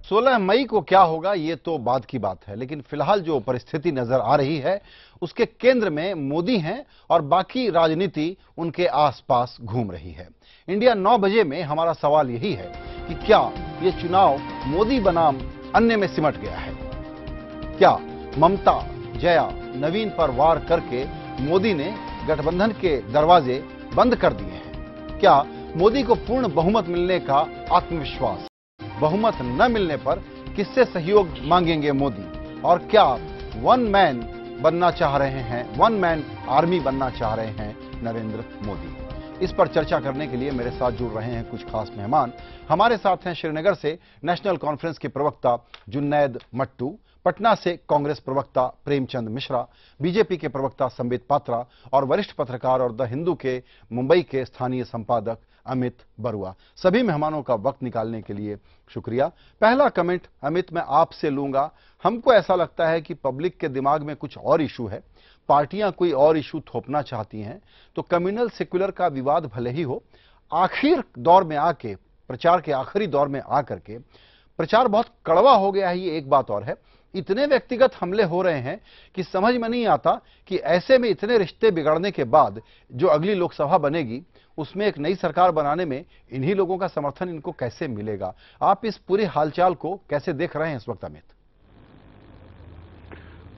16 मई को क्या होगा ये तो बाद की बात है, लेकिन फिलहाल जो परिस्थिति नजर आ रही है उसके केंद्र में मोदी हैं और बाकी राजनीति उनके आसपास घूम रही है। इंडिया 9 बजे में हमारा सवाल यही है कि क्या ये चुनाव मोदी बनाम अन्य में सिमट गया है? क्या ममता, जया, नवीन पर वार करके मोदी ने गठबंधन के दरवाजे बंद कर दिए हैं? क्या मोदी को पूर्ण बहुमत मिलने का आत्मविश्वास? बहुमत न मिलने पर किससे सहयोग मांगेंगे मोदी? और क्या वन मैन बनना चाह रहे हैं, वन मैन आर्मी बनना चाह रहे हैं नरेंद्र मोदी? इस पर चर्चा करने के लिए मेरे साथ जुड़ रहे हैं कुछ खास मेहमान। हमारे साथ हैं श्रीनगर से नेशनल कॉन्फ्रेंस के प्रवक्ता जुन्नैद मट्टू, पटना से कांग्रेस प्रवक्ता प्रेमचंद मिश्रा, बीजेपी के प्रवक्ता संबित पात्रा और वरिष्ठ पत्रकार और द हिंदू के मुंबई के स्थानीय संपादक अमित बरुआ। सभी मेहमानों का वक्त निकालने के लिए शुक्रिया। पहला कमेंट अमित मैं आपसे लूंगा। हमको ऐसा लगता है कि पब्लिक के दिमाग में कुछ और इशू है, पार्टियां कोई और इशू थोपना चाहती हैं, तो कम्युनल सेक्युलर का विवाद भले ही हो, आखिर दौर में आके, प्रचार के आखिरी दौर में आकर के प्रचार बहुत कड़वा हो गया है, ये एक बात और है। इतने व्यक्तिगत हमले हो रहे हैं कि समझ में नहीं आता कि ऐसे में इतने रिश्ते बिगड़ने के बाद जो अगली लोकसभा बनेगी उसमें एक नई सरकार बनाने में इन्हीं लोगों का समर्थन इनको कैसे मिलेगा? आप इस पूरे हालचाल को कैसे देख रहे हैं इस वक्त अमित?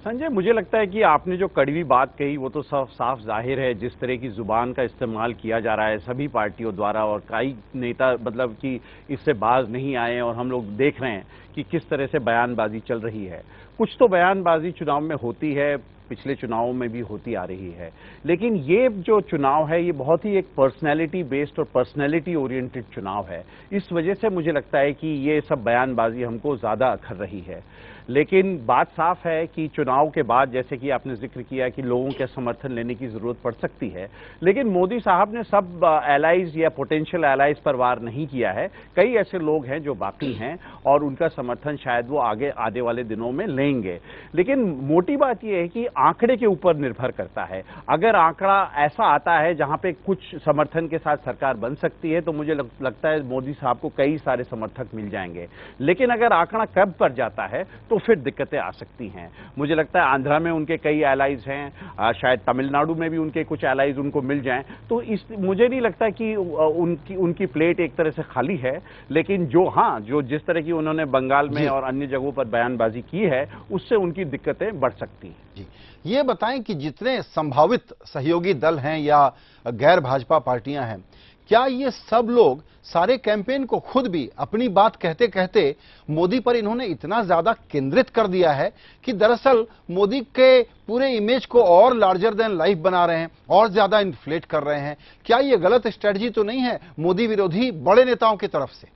संजय, मुझे लगता है कि आपने जो कड़वी बात कही वो तो साफ जाहिर है। जिस तरह की जुबान का इस्तेमाल किया जा रहा है सभी पार्टियों द्वारा, और कई नेता मतलब कि इससे बाज नहीं आए, और हम लोग देख रहे हैं कि किस तरह से बयानबाजी चल रही है। कुछ तो बयानबाजी चुनाव में होती है, पिछले चुनावों में भी होती आ रही है, लेकिन ये जो चुनाव है ये बहुत ही एक पर्सनैलिटी बेस्ड और पर्सनैलिटी ओरिएंटेड चुनाव है। इस वजह से मुझे लगता है कि ये सब बयानबाजी हमको ज़्यादा अखर रही है। लेकिन बात साफ है कि चुनाव के बाद, जैसे कि आपने जिक्र किया, कि लोगों के समर्थन लेने की जरूरत पड़ सकती है, लेकिन मोदी साहब ने सब एलाइज या पोटेंशियल एलाइज पर वार नहीं किया है। कई ऐसे लोग हैं जो बाकी हैं और उनका समर्थन शायद वो आगे आने वाले दिनों में लेंगे। लेकिन मोटी बात यह है कि आंकड़े के ऊपर निर्भर करता है। अगर आंकड़ा ऐसा आता है जहां पे कुछ समर्थन के साथ सरकार बन सकती है तो मुझे लगता है मोदी साहब को कई सारे समर्थक मिल जाएंगे। लेकिन अगर आंकड़ा कम पर जाता है तो फिर दिक्कतें आ सकती हैं। मुझे लगता है आंध्रा में उनके कई एलाइज हैं, शायद तमिलनाडु में भी उनके कुछ एलाइज उनको मिल जाएं, तो मुझे नहीं लगता कि उनकी प्लेट एक तरह से खाली है। लेकिन जो जिस तरह की उन्होंने बंगाल में और अन्य जगहों पर बयानबाजी की है उससे उनकी दिक्कतें बढ़ सकती हैं। जी, ये बताएं कि जितने संभावित सहयोगी दल हैं या गैर भाजपा पार्टियां हैं, क्या ये सब लोग सारे कैंपेन को खुद भी अपनी बात कहते कहते मोदी पर इन्होंने इतना ज्यादा केंद्रित कर दिया है कि दरअसल मोदी के पूरे इमेज को और लार्जर देन लाइफ बना रहे हैं और ज्यादा इन्फ्लेट कर रहे हैं? क्या ये गलत स्ट्रेटजी तो नहीं है मोदी विरोधी बड़े नेताओं की तरफ से?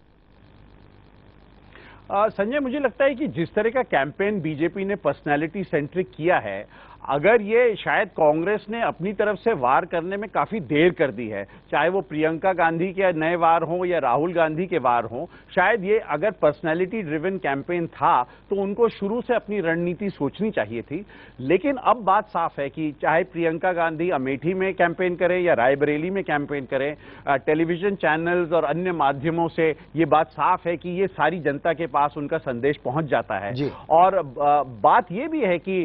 संजय, मुझे लगता है कि जिस तरह का कैंपेन बीजेपी ने पर्सनैलिटी सेंट्रिक किया है, अगर ये शायद कांग्रेस ने अपनी तरफ से वार करने में काफी देर कर दी है, चाहे वो प्रियंका गांधी के नए वार हो या राहुल गांधी के वार हो, शायद ये अगर पर्सनैलिटी ड्रिवन कैंपेन था तो उनको शुरू से अपनी रणनीति सोचनी चाहिए थी। लेकिन अब बात साफ है कि चाहे प्रियंका गांधी अमेठी में कैंपेन करें या रायबरेली में कैंपेन करें, टेलीविजन चैनल्स और अन्य माध्यमों से ये बात साफ है कि ये सारी जनता के पास उनका संदेश पहुंच जाता है। और बात ये भी है कि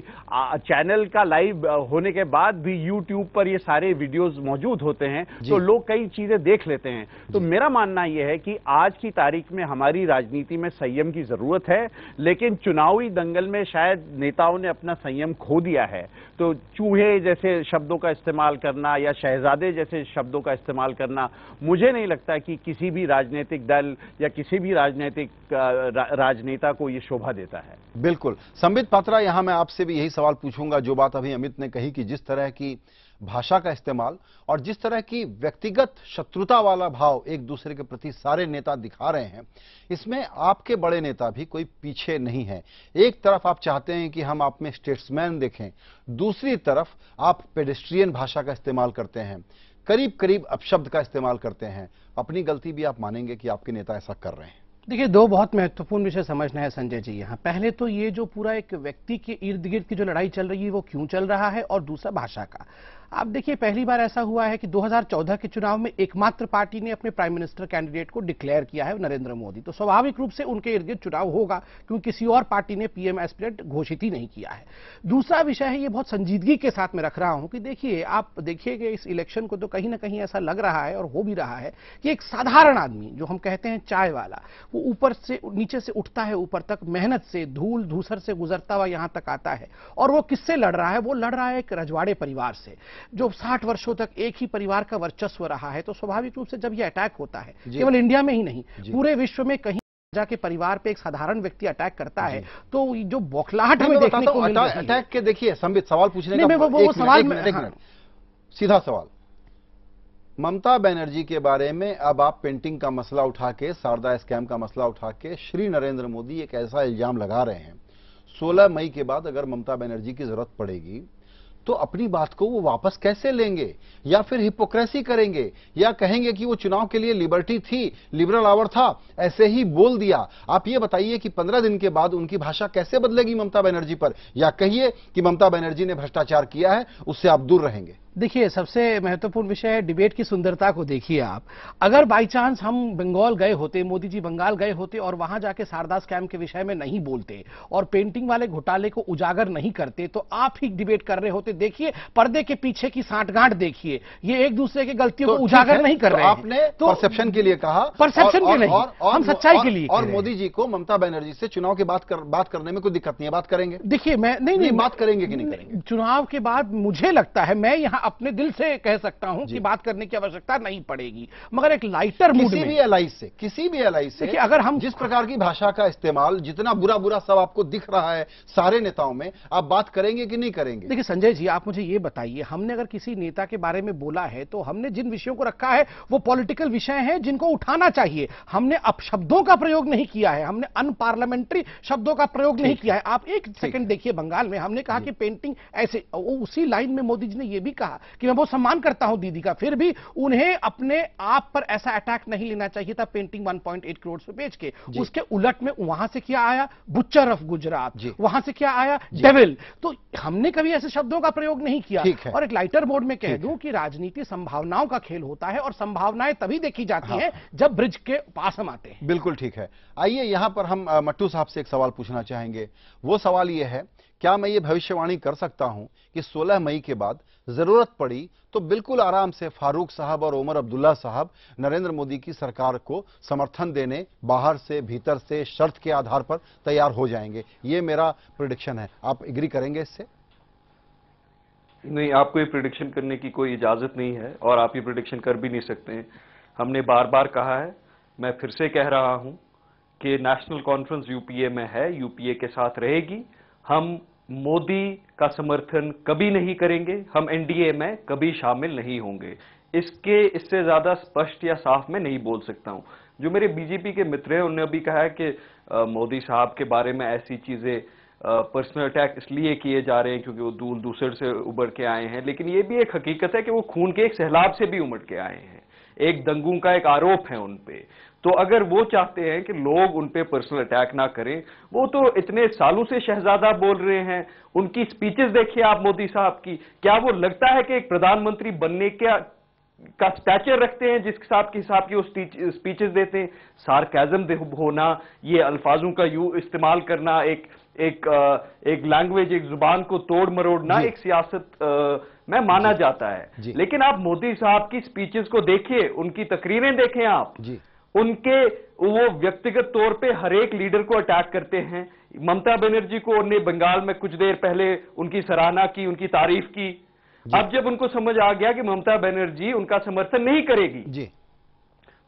चैनल का लाइव होने के बाद भी YouTube पर ये सारे वीडियोस मौजूद होते हैं, तो लोग कई चीजें देख लेते हैं। तो मेरा मानना यह है कि आज की तारीख में हमारी राजनीति में संयम की जरूरत है, लेकिन चुनावी दंगल में शायद नेताओं ने अपना संयम खो दिया है। तो चूहे जैसे शब्दों का इस्तेमाल करना या शहजादे जैसे शब्दों का इस्तेमाल करना, मुझे नहीं लगता कि किसी भी राजनीतिक दल या किसी भी राजनीतिक राजनेता को ये शोभा देता है। बिल्कुल। संबित पात्रा, यहां मैं आपसे भी यही सवाल पूछूंगा। जो बात अभी अमित ने कही कि जिस तरह की भाषा का इस्तेमाल और जिस तरह की व्यक्तिगत शत्रुता वाला भाव एक दूसरे के प्रति सारे नेता दिखा रहे हैं, इसमें आपके बड़े नेता भी कोई पीछे नहीं है। एक तरफ आप चाहते हैं कि हम आप में स्टेट्समैन देखें, दूसरी तरफ आप पेडेस्ट्रियन भाषा का इस्तेमाल करते हैं, करीब करीब अपशब्द का इस्तेमाल करते हैं। अपनी गलती भी आप मानेंगे कि आपके नेता ऐसा कर रहे हैं? देखिए, दो बहुत महत्वपूर्ण विषय समझना है संजय जी यहाँ। पहले तो ये जो पूरा एक व्यक्ति के इर्द गिर्द की जो लड़ाई चल रही है वो क्यों चल रहा है, और दूसरा भाषा का। आप देखिए, पहली बार ऐसा हुआ है कि 2014 के चुनाव में एकमात्र पार्टी ने अपने प्राइम मिनिस्टर कैंडिडेट को डिक्लेयर किया है, नरेंद्र मोदी। तो स्वाभाविक रूप से उनके इर्द गिर्द चुनाव होगा, क्योंकि किसी और पार्टी ने पीएम एस्पिरेंट घोषित ही नहीं किया है। दूसरा विषय है, ये बहुत संजीदगी के साथ मैं रख रहा हूं कि देखिए, आप देखिएगा इस इलेक्शन को तो कहीं ना कहीं ऐसा लग रहा है और हो भी रहा है कि एक साधारण आदमी, जो हम कहते हैं चाय वाला, वो ऊपर से नीचे से उठता है ऊपर तक, मेहनत से धूल धूसर से गुजरता हुआ यहां तक आता है। और वो किससे लड़ रहा है? वो लड़ रहा है एक रजवाड़े परिवार से, जो 60 वर्षों तक एक ही परिवार का वर्चस्व रहा है। तो स्वाभाविक रूप से जब यह अटैक होता है, केवल इंडिया में ही नहीं, पूरे विश्व में कहीं के परिवार पे एक साधारण व्यक्ति अटैक करता है, तो जो बौखलाहट हमें देखने को मिल रही है। अटैक के देखिए, संबित सवाल पूछने का वो सवाल, एक मिनट, सीधा सवाल। ममता बनर्जी के बारे में अब आप पेंटिंग का मसला उठा के, शारदा स्कैम का मसला उठा के श्री नरेंद्र मोदी एक ऐसा इल्जाम लगा रहे हैं, 16 मई के बाद अगर ममता बनर्जी की जरूरत पड़ेगी तो अपनी बात को वो वापस कैसे लेंगे? या फिर हिपोक्रेसी करेंगे, या कहेंगे कि वो चुनाव के लिए लिबर्टी थी, लिबरल आवर था, ऐसे ही बोल दिया। आप ये बताइए कि 15 दिन के बाद उनकी भाषा कैसे बदलेगी ममता बनर्जी पर? या कहिए कि ममता बनर्जी ने भ्रष्टाचार किया है, उससे आप दूर रहेंगे। देखिए, सबसे महत्वपूर्ण विषय है डिबेट की सुंदरता को देखिए आप। अगर बाई चांस हम बंगाल गए होते, मोदी जी बंगाल गए होते और वहां जाके शारदा स्कैम के विषय में नहीं बोलते और पेंटिंग वाले घोटाले को उजागर नहीं करते, तो आप ही डिबेट कर रहे होते। देखिए, पर्दे के पीछे की साठगांठ देखिए, ये एक दूसरे की गलतियों को उजागर नहीं कर रहे हैं। आपने तो परसेप्शन के लिए कहा, परसेप्शन के नहीं, हम सच्चाई के लिए। और मोदी जी को ममता बनर्जी से चुनाव के बात करने में कोई दिक्कत नहीं है, बात करेंगे। देखिए, मैं नहीं बात करेंगे कि नहीं करेंगे? चुनाव के बाद मुझे लगता है, मैं यहां अपने दिल से कह सकता हूं कि बात करने की आवश्यकता नहीं पड़ेगी, मगर एक लाइटर मूड में किसी भी एलाई से अगर हम जिस प्रकार की भाषा का इस्तेमाल, जितना बुरा बुरा सब आपको दिख रहा है सारे नेताओं में, आप बात करेंगे कि नहीं करेंगे? देखिए संजय जी, आप मुझे ये बताइए, हमने अगर किसी नेता के बारे में बोला है तो हमने जिन विषयों को रखा है वो पॉलिटिकल विषय हैं जिनको उठाना चाहिए। हमने अपशब्दों का प्रयोग नहीं किया है, हमने अनपार्लियामेंट्री शब्दों का प्रयोग नहीं किया है। आप एक सेकंड देखिए, बंगाल में हमने कहा कि पेंटिंग ऐसे, उसी लाइन में मोदी जी ने यह भी कहा कि मैं बहुत सम्मान करता हूं दीदी का, फिर भी उन्हें अपने आप पर ऐसा अटैक नहीं लेना चाहिए था पेंटिंग 1.8 करोड़ से बेच के। उसके उलट में वहां से क्या आया? बुच्चर ऑफ गुजरात, वहां से क्या आया? डेविल। तो हमने कभी ऐसे शब्दों का प्रयोग नहीं किया। और एक लाइटर मोड में कह दूं कि राजनीति संभावनाओं का खेल होता है और संभावनाएं तभी देखी जाती हैं जब ब्रिज के पास हम आते हैं। बिल्कुल ठीक है। आइए यहां पर हम मट्टू साहब से एक सवाल पूछना चाहेंगे। वो सवाल यह है, क्या मैं ये भविष्यवाणी कर सकता हूं कि 16 मई के बाद जरूरत पड़ी तो बिल्कुल आराम से फारूक साहब और उमर अब्दुल्ला साहब नरेंद्र मोदी की सरकार को समर्थन देने बाहर से भीतर से शर्त के आधार पर तैयार हो जाएंगे? ये मेरा प्रेडिक्शन है, आप एग्री करेंगे इससे? नहीं, आपको ये प्रेडिक्शन करने की कोई इजाजत नहीं है और आप ये प्रेडिक्शन कर भी नहीं सकते हैं। हमने बार बार कहा है, मैं फिर से कह रहा हूं कि नेशनल कॉन्फ्रेंस यूपीए में है, यूपीए के साथ रहेगी। हम मोदी का समर्थन कभी नहीं करेंगे, हम एनडीए में कभी शामिल नहीं होंगे। इससे ज्यादा स्पष्ट या साफ मैं नहीं बोल सकता हूं। जो मेरे बीजेपी के मित्र हैं उन्होंने अभी कहा है कि मोदी साहब के बारे में ऐसी चीजें पर्सनल अटैक इसलिए किए जा रहे हैं क्योंकि वो दूर दूसरे से उभर के आए हैं, लेकिन ये भी एक हकीकत है कि वो खून के एक सैलाब से भी उमड़ के आए हैं। एक दंगों का एक आरोप है उन पे। तो अगर वो चाहते हैं कि लोग उन पे पर्सनल अटैक ना करें, वो तो इतने सालों से शहजादा बोल रहे हैं। उनकी स्पीचेस देखिए आप मोदी साहब की, क्या वो लगता है कि एक प्रधानमंत्री बनने का स्टैचर रखते हैं जिस हिसाब की वो स्पीचेस देते हैं? सार्केज्म होना, ये अल्फाजों का इस्तेमाल करना, एक लैंग्वेज, एक जुबान को तोड़ मरोड़ना एक सियासत में माना जाता है। लेकिन आप मोदी साहब की स्पीचेस को देखिए, उनकी तकरीरें देखें आप, उनके वो व्यक्तिगत तौर पे हर एक लीडर को अटैक करते हैं। ममता बनर्जी को उन्होंने बंगाल में कुछ देर पहले उनकी सराहना की, उनकी तारीफ की। अब जब उनको समझ आ गया कि ममता बनर्जी उनका समर्थन नहीं करेगी,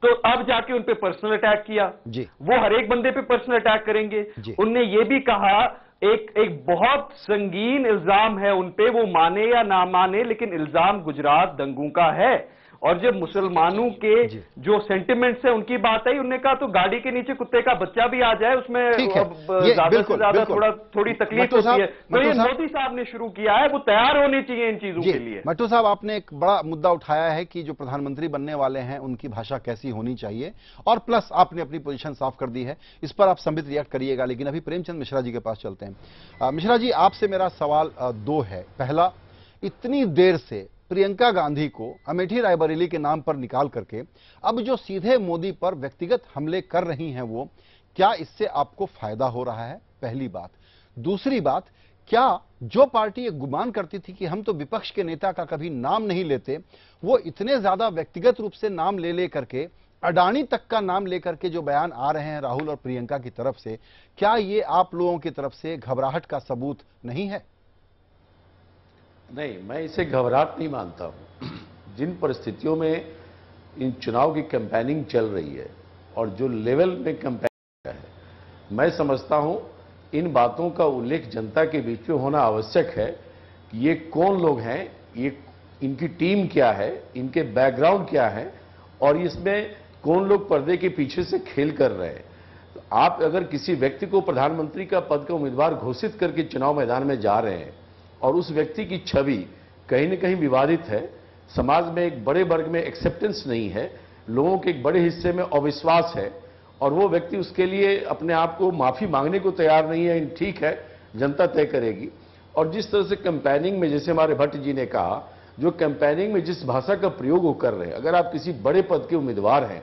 तो अब जाके उन पे पर्सनल अटैक किया। वो हर एक बंदे पे पर्सनल अटैक करेंगे। उनने ये भी कहा, एक बहुत संगीन इल्जाम है उन पे, वो माने या ना माने, लेकिन इल्जाम गुजरात दंगों का है। और जब मुसलमानों के जो सेंटिमेंट्स है उनकी बात आई, उन्होंने कहा तो गाड़ी के नीचे कुत्ते का बच्चा भी आ जाए, उसमें ज्यादा से ज्यादा थोड़ी तकलीफ होती है। तो ये मोदी साहब ने शुरू किया है, वो तैयार होने चाहिए इन चीजों के लिए। मट्टू साहब, आपने एक बड़ा मुद्दा उठाया है कि जो प्रधानमंत्री बनने वाले हैं उनकी भाषा कैसी होनी चाहिए, और प्लस आपने अपनी पोजीशन साफ कर दी है। इस पर आप संबित रिएक्ट करिएगा, लेकिन अभी प्रेमचंद मिश्रा जी के पास चलते हैं। मिश्रा जी, आपसे मेरा सवाल दो है। पहला, इतनी देर से प्रियंका गांधी को अमेठी रायबरेली के नाम पर निकाल करके अब जो सीधे मोदी पर व्यक्तिगत हमले कर रही हैं, वो क्या इससे आपको फायदा हो रहा है? पहली बात। दूसरी बात, क्या जो पार्टी ये गुमान करती थी कि हम तो विपक्ष के नेता का कभी नाम नहीं लेते, वो इतने ज्यादा व्यक्तिगत रूप से नाम ले करके, अडानी तक का नाम लेकर के जो बयान आ रहे हैं राहुल और प्रियंका की तरफ से, क्या ये आप लोगों की तरफ से घबराहट का सबूत नहीं है? नहीं, मैं इसे घबराहट नहीं मानता हूं। जिन परिस्थितियों में इन चुनाव की कैंपेनिंग चल रही है और जो लेवल में कैंपेनिंग है, मैं समझता हूं इन बातों का उल्लेख जनता के बीच में होना आवश्यक है कि ये कौन लोग हैं, ये इनकी टीम क्या है, इनके बैकग्राउंड क्या है और इसमें कौन लोग पर्दे के पीछे से खेल कर रहे हैं। तो आप अगर किसी व्यक्ति को प्रधानमंत्री का पद का उम्मीदवार घोषित करके चुनाव मैदान में जा रहे हैं और उस व्यक्ति की छवि कहीं न कहीं विवादित है, समाज में एक बड़े वर्ग में एक्सेप्टेंस नहीं है, लोगों के एक बड़े हिस्से में अविश्वास है और वो व्यक्ति उसके लिए अपने आप को माफी मांगने को तैयार नहीं है, ठीक है, जनता तय करेगी। और जिस तरह से कैंपेनिंग में, जैसे हमारे भट्ट जी ने कहा, जो कैंपेनिंग में जिस भाषा का प्रयोग वो कर रहे हैं, अगर आप किसी बड़े पद के उम्मीदवार हैं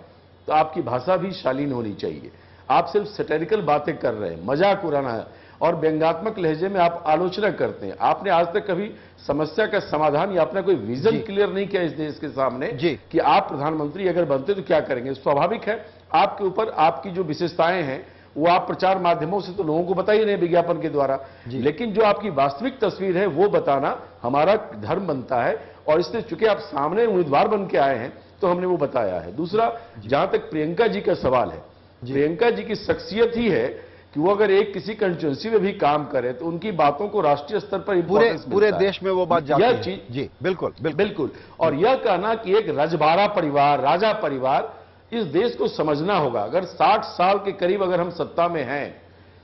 तो आपकी भाषा भी शालीन होनी चाहिए। आप सिर्फ सैटेरिकल बातें कर रहे हैं, मजाक उड़ाना है और व्यंग्यात्मक लहजे में आप आलोचना करते हैं। आपने आज तक कभी समस्या का समाधान या अपना कोई विजन क्लियर नहीं किया इस देश के सामने कि आप प्रधानमंत्री अगर बनते तो क्या करेंगे। स्वाभाविक है आपके ऊपर आपकी जो विशेषताएं हैं वो आप प्रचार माध्यमों से तो लोगों को बता ही नहीं, विज्ञापन के द्वारा, लेकिन जो आपकी वास्तविक तस्वीर है वो बताना हमारा धर्म बनता है और इसलिए चूंकि आप सामने उम्मीदवार बन के आए हैं तो हमने वो बताया है। दूसरा, जहां तक प्रियंका जी का सवाल है, प्रियंका जी की शख्सियत ही है कि वो अगर एक किसी कंस्टिट्यूंसी में भी काम करे तो उनकी बातों को राष्ट्रीय स्तर पर पूरे देश में वो बात जाती है। चीज जी बिल्कुल। और यह कहना कि एक रजबाड़ा परिवार, राजा परिवार, इस देश को समझना होगा। अगर 60 साल के करीब अगर हम सत्ता में हैं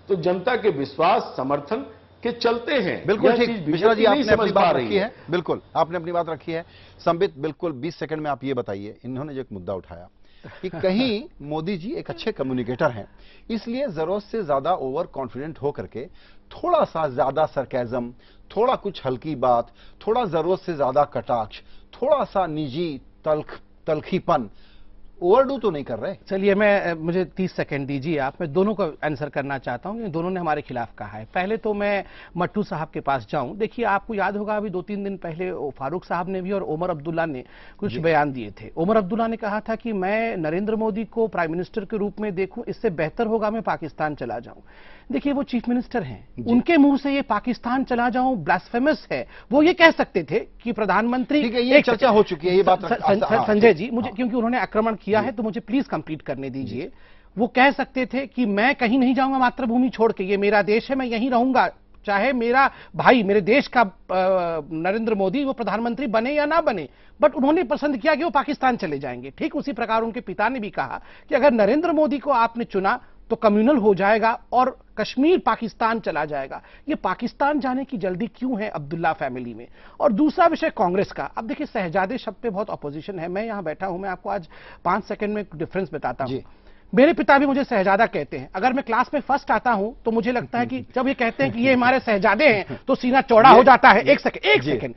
तो जनता के विश्वास, समर्थन के चलते हैं। बिल्कुल ठीक मिश्रा जी, आपने अपनी बात रखी है। बिल्कुल आपने अपनी बात रखी है। संबित, बिल्कुल 20 सेकंड में आप ये बताइए, इन्होंने जो एक मुद्दा उठाया कि कहीं मोदी जी एक अच्छे कम्युनिकेटर हैं, इसलिए जरूरत से ज्यादा ओवर कॉन्फिडेंट होकर के थोड़ा सा ज्यादा सरकाज़म, थोड़ा कुछ हल्की बात, थोड़ा जरूरत से ज्यादा कटाक्ष, थोड़ा सा निजी तलखीपन ओवरडू तो नहीं कर रहे? चलिए, मुझे 30 सेकंड दीजिए आप, मैं दोनों का आंसर करना चाहता हूं, दोनों ने हमारे खिलाफ कहा है। पहले तो मैं मट्टू साहब के पास जाऊं। देखिए, आपको याद होगा अभी 2-3 दिन पहले फारूक साहब ने भी और ओमर अब्दुल्ला ने कुछ बयान दिए थे। ओमर अब्दुल्ला ने कहा था कि मैं नरेंद्र मोदी को प्राइम मिनिस्टर के रूप में देखूं, इससे बेहतर होगा मैं पाकिस्तान चला जाऊं। देखिए, वो चीफ मिनिस्टर हैं, उनके मुंह से ये पाकिस्तान चला जाऊं ब्लास्फेमस है। वो ये कह सकते थे कि प्रधानमंत्री, ये चर्चा हो चुकी है ये बात। संजय जी, मुझे क्योंकि उन्होंने आक्रमण किया है तो मुझे प्लीज कंप्लीट करने दीजिए। वो कह सकते थे कि मैं कहीं नहीं जाऊंगा मातृभूमि छोड़ के, ये मेरा देश है, मैं यहीं रहूंगा, चाहे मेरा भाई, मेरे देश का नरेंद्र मोदी वो प्रधानमंत्री बने या ना बने। बट उन्होंने पसंद किया कि वो पाकिस्तान चले जाएंगे। ठीक उसी प्रकार उनके पिता ने भी कहा कि अगर नरेंद्र मोदी को आपने चुना तो कम्युनल हो जाएगा और कश्मीर पाकिस्तान चला जाएगा। ये पाकिस्तान जाने की जल्दी क्यों है अब्दुल्ला फैमिली में? और दूसरा विषय कांग्रेस का। अब देखिए, शहजादे शब्द पे बहुत अपोजिशन है। मैं यहां बैठा हूं, मैं आपको आज 5 सेकंड में डिफरेंस बताता हूं। मेरे पिता भी मुझे शहजादा कहते हैं। अगर मैं क्लास में फर्स्ट आता हूं तो मुझे लगता है कि जब ये कहते हैं कि ये हमारे शहजादे हैं तो सीना चौड़ा हो जाता है। एक सेकंड,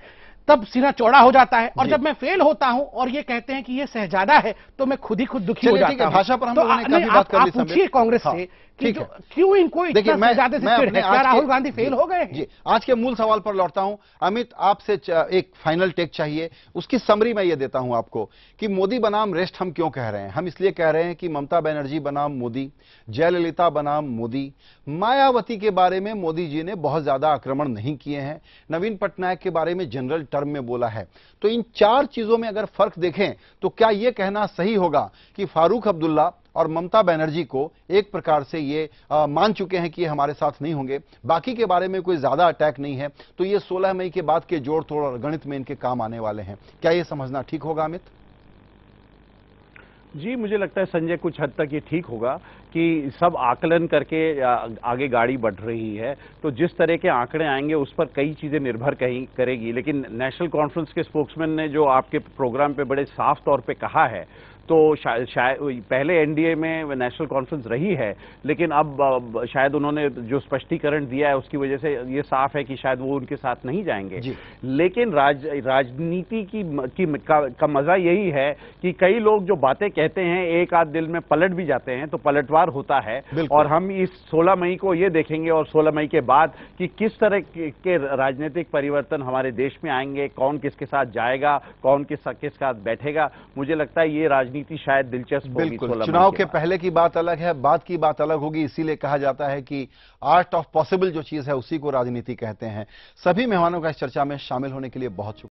तब सीना चौड़ा हो जाता है। और जब मैं फेल होता हूं और ये कहते हैं कि ये शहजादा है तो मैं खुद ही दुखी हो जाता हूं। भाषा पर हम लोगों ने काफी बात कर ली। पूछिए कांग्रेस से कि क्यों इनको इतना शहजादे से चिढ़ है? क्या राहुल गांधी फेल हो गए? जी, आज के मूल सवाल पर लौटता हूं। अमित, आपसे एक फाइनल टेक चाहिए। उसकी समरी मैं ये देता हूं आपको कि मोदी बनाम रेस्ट हम क्यों कह रहे हैं। हम इसलिए कह रहे हैं कि ममता बनर्जी बनाम मोदी, जयललिता बनाम मोदी, मायावती के बारे में मोदी जी ने बहुत ज्यादा आक्रमण नहीं किए हैं, नवीन पटनायक के बारे में जनरल टर्म में बोला है। तो इन 4 चीजों में अगर फर्क देखें तो क्या यह कहना सही होगा कि फारूक अब्दुल्ला और ममता बनर्जी को एक प्रकार से ये मान चुके हैं कि ये हमारे साथ नहीं होंगे, बाकी के बारे में कोई ज्यादा अटैक नहीं है, तो ये 16 मई के बाद के जोड़ तोड़ और गणित में इनके काम आने वाले हैं? क्या ये समझना ठीक होगा अमित? जी, मुझे लगता है संजय कुछ हद तक ये ठीक होगा कि सब आकलन करके आगे गाड़ी बढ़ रही है। तो जिस तरह के आंकड़े आएंगे उस पर कई चीज़ें निर्भर करेगी। लेकिन नेशनल कॉन्फ्रेंस के स्पोक्समैन ने जो आपके प्रोग्राम पे बड़े साफ तौर पे कहा है, तो शायद पहले एनडीए में नेशनल कॉन्फ्रेंस रही है, लेकिन अब शायद उन्होंने जो स्पष्टीकरण दिया है उसकी वजह से ये साफ है कि शायद वो उनके साथ नहीं जाएंगे। लेकिन राजनीति का मजा यही है कि कई लोग जो बातें कहते हैं एक आध दिल में पलट भी जाते हैं, तो पलटवार होता है। और हम इस 16 मई को ये देखेंगे और 16 मई के बाद कि किस तरह के राजनीतिक परिवर्तन हमारे देश में आएंगे, कौन किसके साथ जाएगा, कौन किसके साथ बैठेगा। मुझे लगता है ये राजनीति शायद दिलचस्प होगी। बिल्कुल, चुनाव के पहले की बात अलग है, बाद की बात अलग होगी। इसीलिए कहा जाता है कि आर्ट ऑफ पॉसिबल जो चीज है उसी को राजनीति कहते हैं। सभी मेहमानों का इस चर्चा में शामिल होने के लिए बहुत शुक्रिया।